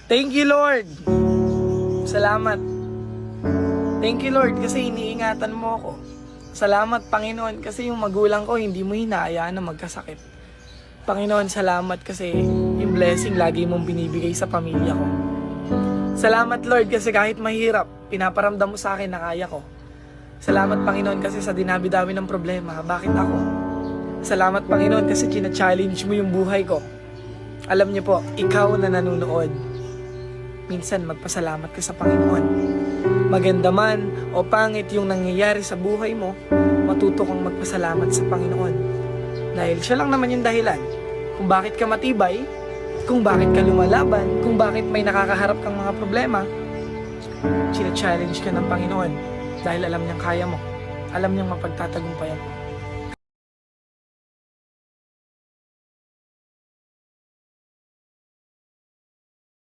Thank you, Lord. Salamat. Thank you, Lord, kasi iniingatan mo ako. Salamat, Panginoon, kasi yung magulang ko hindi mo hinahayaan na magkasakit. Panginoon, salamat kasi yung blessing lagi mong binibigay sa pamilya ko. Salamat, Lord, kasi kahit mahirap, pinaparamdam mo sa akin na kaya ko. Salamat, Panginoon, kasi sa dinabi-dami ng problema, bakit ako? Salamat, Panginoon, kasi china-challenge mo yung buhay ko. Alam niyo po, ikaw na nanonood, minsan magpasalamat ka sa Panginoon. Maganda man o pangit yung nangyayari sa buhay mo, matuto kang magpasalamat sa Panginoon. Dahil siya lang naman yung dahilan kung bakit ka matibay, kung bakit ka lumalaban, kung bakit may nakakaharap kang mga problema. China-challenge ka ng Panginoon dahil alam niyang kaya mo. Alam niyang mapagtatagumpayan mo.